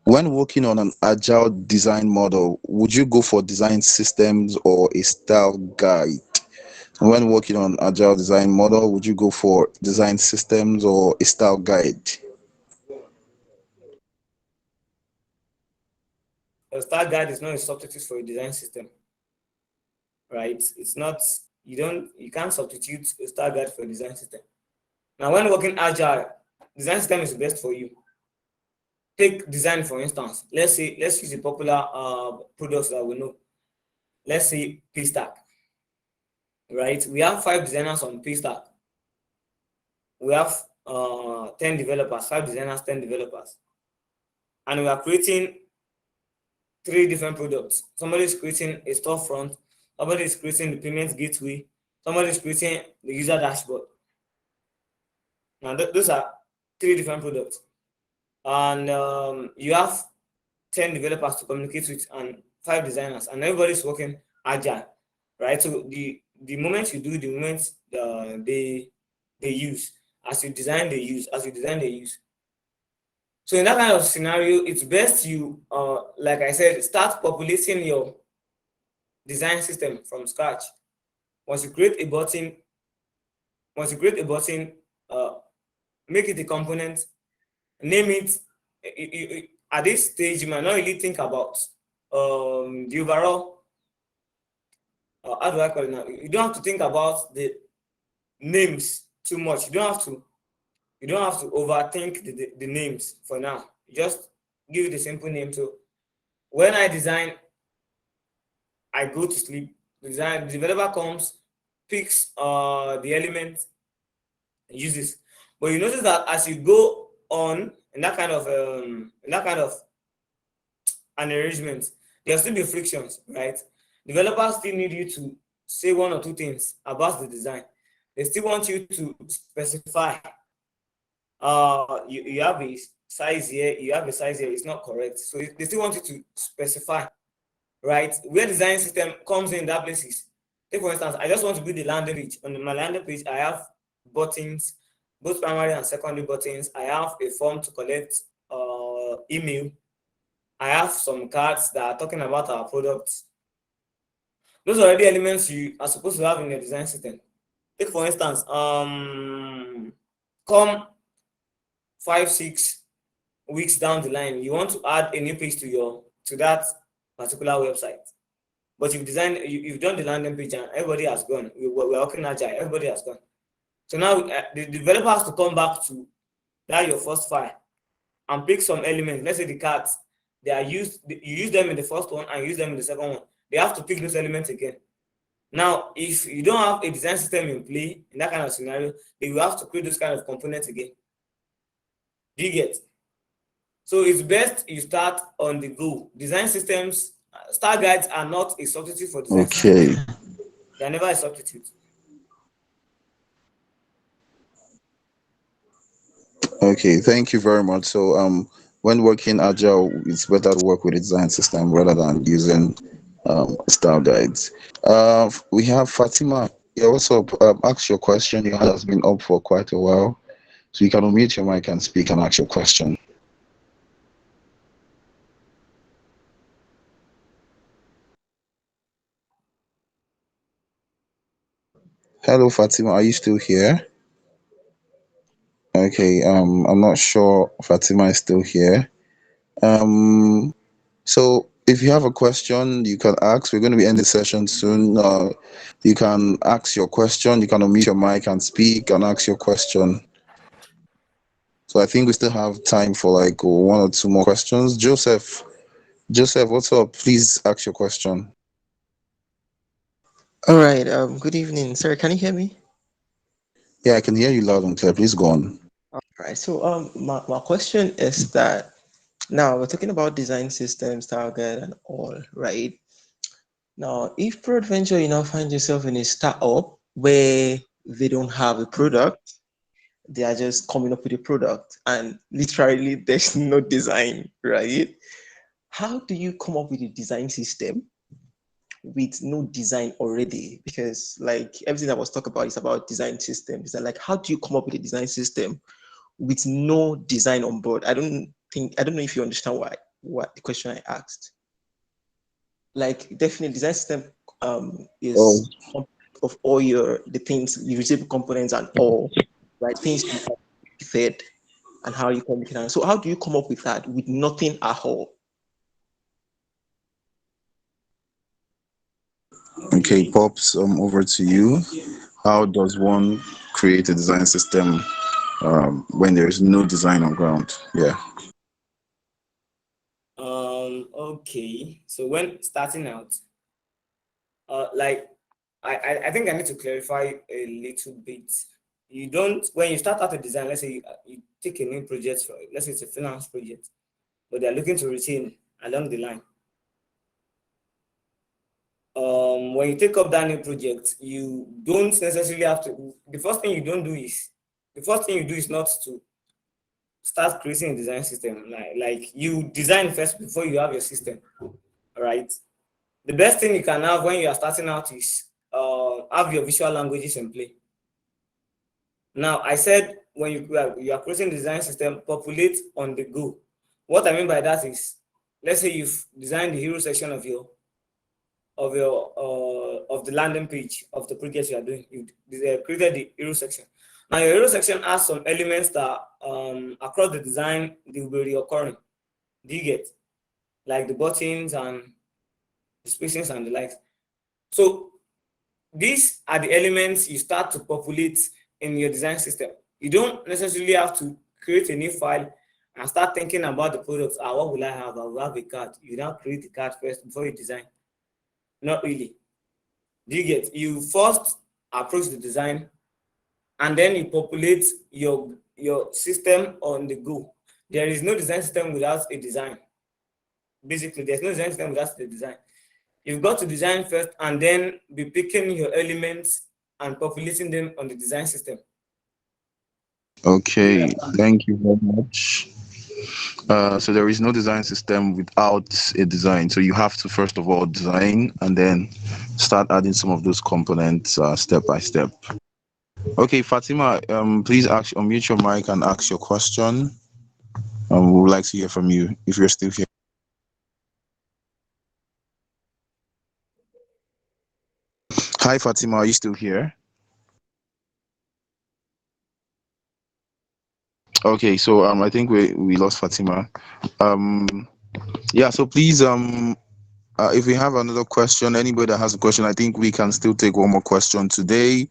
when working on an agile design model, would you go for design systems or a style guide? When working on agile design model, would you go for design systems or a style guide? A style guide is not a substitute for a design system, right? It's not. You can't substitute a style guide for a design system. Now, when working agile, design system is the best for you. Take design for instance. Let's use a popular products that we know. Let's say Paystack, right? We have 5 designers on Paystack. We have 10 developers, 5 designers, 10 developers, and we are creating 3 different products. Somebody is creating a storefront, somebody is creating the payment gateway, somebody is creating the user dashboard. Now those are 3 different products, and you have 10 developers to communicate with and 5 designers, and everybody's working agile, right? So the moment you do, the moment they use, as you design they use, as you design they use. So in that kind of scenario, it's best you, like I said, start populating your design system from scratch. Once you create a button, make it a component, name it. At this stage, you might not really think about the overall. How do I call it now? You don't have to think about the names too much. You don't have to overthink the names for now. You just give it a simple name. So when I design, I go to sleep. The developer comes, picks the element, and uses. But you notice that as you go on in that kind of an arrangement, there'll still be frictions, right? Developers still need you to say 1 or 2 things about the design. They still want you to specify. You have a size here, it's not correct. So they still want you to specify, right? Where design system comes in that places. Take for instance, I just want to build the landing page. On my landing page, I have buttons, both primary and secondary buttons. I have a form to collect email. I have some cards that are talking about our products. Those are already elements you are supposed to have in your design system. Take for instance, come 5-6 weeks down the line, you want to add a new page to that particular website, but you've done the landing page and everybody has gone. We're working agile, everybody has gone. So now the developer has to come back to that your first file and pick some elements. Let's say the cards, you use them in the first one and use them in the second one. They have to pick those elements again. Now, if you don't have a design system in play in that kind of scenario, then you have to create those kind of components again. Do you get? So it's best you start on the go. Design systems, star guides are not a substitute for design systems. Okay. They are never a substitute. Okay, thank you very much. So when working agile, it's better to work with a design system rather than using style guides. We have Fatima. Yeah, what's up? Ask your question. Your hand has been up for quite a while. So you can unmute your mic and speak and ask your question. Hello, Fatima. Are you still here? Okay. I'm not sure Fatima is still here. So if you have a question, you can ask. We're going to be ending the session soon. You can ask your question. You can unmute your mic and speak and ask your question. So I think we still have time for like one or two more questions. Joseph, what's up? Please ask your question. All right. Good evening, sir. Can you hear me? Yeah, I can hear you loud and clear. Please go on. All right. So, my question is that now we're talking about design systems, target, and all, right? Now, if peradventure you now find yourself in a startup where they don't have a product, they are just coming up with a product, and literally there's no design, right? How do you come up with a design system with no design already? Because like everything that was talked about is about design systems. And like, how do you come up with a design system with no design on board? I don't know if you understand what the question I asked. Like, definitely design system is of all the things, reusable components and all, right? Things you fed and how you communicate. So how do you come up with that with nothing at all? Okay, Pops, over to you. How does one create a design system when there is no design on ground? Yeah. Okay. So when starting out, like I think I need to clarify a little bit. You don't, when you start out a design, let's say you take a new project, for let's say it's a finance project, but they're looking to retain along the line. When you take up that new project, you don't necessarily have to. The first thing you do is not to start creating a design system. Like you design first before you have your system. All right. The best thing you can have when you are starting out is have your visual languages in play. Now, I said when you are creating a design system, populate on the go. What I mean by that is, let's say you've designed the hero section of the landing page of the project you are doing. You created the hero section. Now your hero section has some elements that across the design they will be reoccurring. Do you get? Like the buttons and the spacings and the likes. So these are the elements you start to populate in your design system. You don't necessarily have to create a new file and start thinking about the products. What will I have? I will have a card. You now create the card first before you design. Not really. Do you get? You first approach the design and then you populate your system on the go. There is no design system without a design. Basically, there's no design system without the design. You've got to design first and then be picking your elements and populating them on the design system. Okay, thank you very much. So there is no design system without a design. So you have to first of all design and then start adding some of those components step by step. Okay, Fatima, please unmute your mic and ask your question. We would like to hear from you if you're still here. Hi, Fatima, are you still here? Okay, so I think we lost Fatima. Yeah, so please if we have another question, anybody that has a question, I think we can still take one more question today.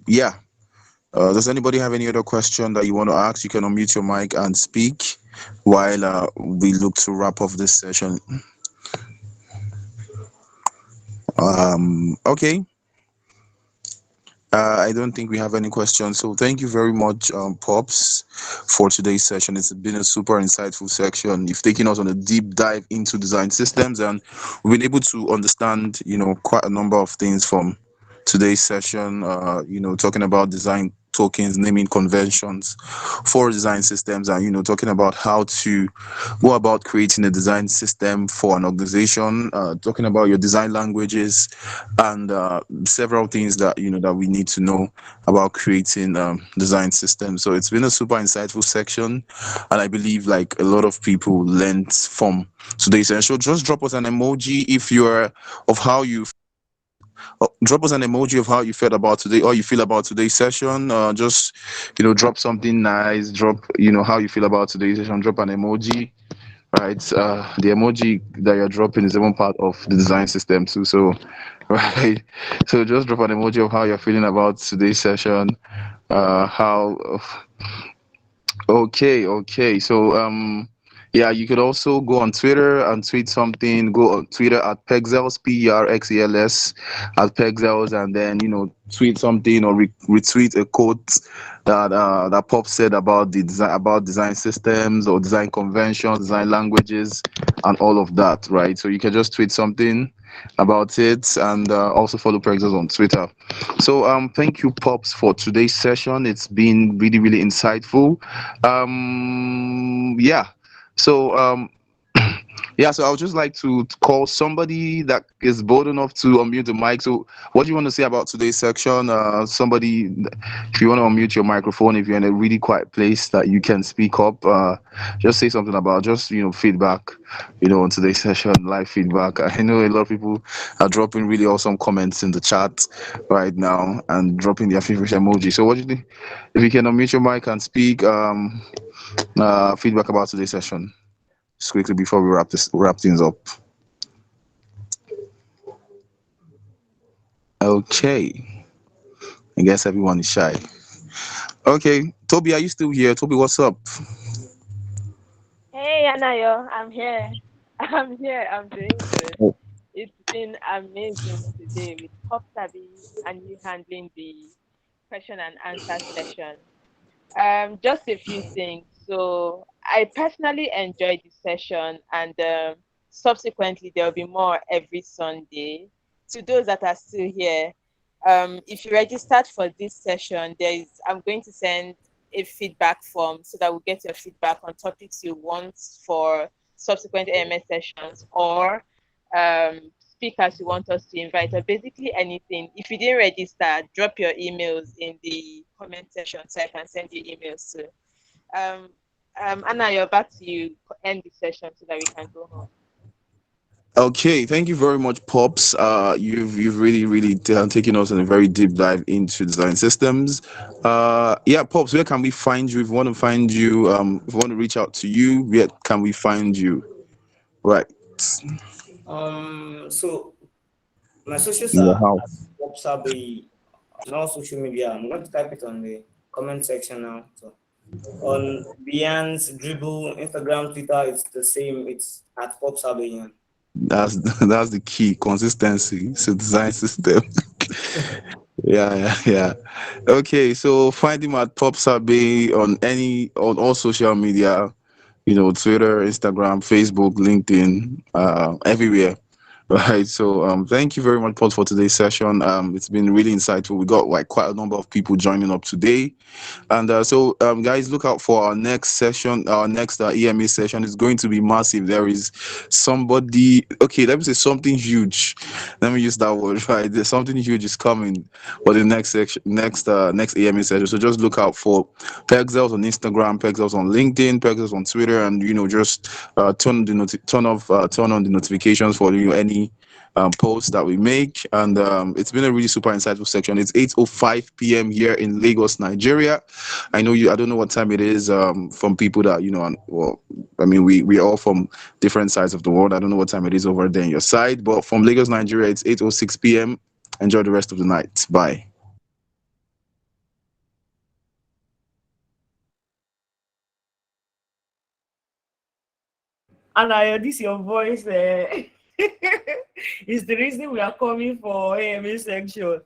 Yeah. Does anybody have any other question that you want to ask? You can unmute your mic and speak while we look to wrap up this session. Okay. I don't think we have any questions. So thank you very much, Pops, for today's session. It's been a super insightful section. You've taken us on a deep dive into design systems, and we've been able to understand, quite a number of things from today's session. Talking about design tokens, naming conventions for design systems, and talking about how to go about creating a design system for an organization. Talking about your design languages and several things that that we need to know about creating design systems. So it's been a super insightful section, and I believe like a lot of people learned from today's session. So just drop us an emoji if you're of how you drop us an emoji of how you felt about today or you feel about today's session. Just drop something nice, drop how you feel about today's session, drop an emoji, right? The emoji that you're dropping is even part of the design system too. So, right. So just drop an emoji of how you're feeling about today's session. How Okay. So, yeah, you could also go on Twitter and tweet something. Go on Twitter at Pexels, Perxels, at Pexels, and then tweet something or retweet a quote that Pop said about the design, about design systems or design conventions, design languages, and all of that, right? So you can just tweet something about it, and also follow Pexels on Twitter. So, thank you, Pops, for today's session. It's been really, really insightful. Yeah. So, yeah. So I would just like to call somebody that is bold enough to unmute the mic. So, what do you want to say about today's section? Somebody, if you want to unmute your microphone, if you're in a really quiet place that you can speak up, just say something about just feedback. On today's session, live feedback. I know a lot of people are dropping really awesome comments in the chat right now and dropping their favorite emoji. So, what do you think? If you can unmute your mic and speak, feedback about today's session, just quickly before we wrap things up. Okay, I guess everyone is shy. Okay, Toby, are you still here? Toby, what's up? Hey, Anayo, I'm here. I'm here. I'm doing good. Oh, It's been amazing today with Popsabey and you handling the question and answer session. Just a few things. So I personally enjoyed the session, and subsequently there will be more every Sunday. To those that are still here, if you registered for this session, I'm going to send a feedback form so that we'll get your feedback on topics you want for subsequent AMS sessions or speakers you want us to invite, or basically anything. If you didn't register, drop your emails in the comment section so I can send you emails too. Um, Anna, you're back to you end the session so that we can go home. okay, thank you very much, Pops. You've really, really taken us on a very deep dive into design systems. Yeah, Pops, where can we find you? If we want to find you, if we want to reach out to you, where can we find you? Right. So my socials In your are house. Popsabey on all social media. I'm going to type it on the comment section now. So on Behance, Dribble, Instagram, Twitter, it's the same. It's at Popsabey. That's that's the key. Consistency. It's a design system. Yeah. Okay, so find him at Popsabey on all social media. Twitter, Instagram, Facebook, LinkedIn, everywhere. Right. So thank you very much, Paul, for today's session. It's been really insightful. We got like quite a number of people joining up today. And so, guys, look out for our next session. Our next EMA session is going to be massive. There is somebody. Okay, let me say something huge. Let me use that word. Right, there's something huge is coming for the next section, next EMA session. So just look out for Pexels on Instagram, Pexels on LinkedIn, Pexels on Twitter, and just turn on the notifications for any posts that we make. And it's been a really super insightful section. It's 8:05 p.m. here in Lagos, Nigeria. I don't know what time it is from people that well, I mean, we are all from different sides of the world. I don't know what time it is over there in your side, but from Lagos, Nigeria, it's 8:06 p.m. Enjoy the rest of the night. Bye. Anna, this your voice. It's the reason we are coming for AMA section.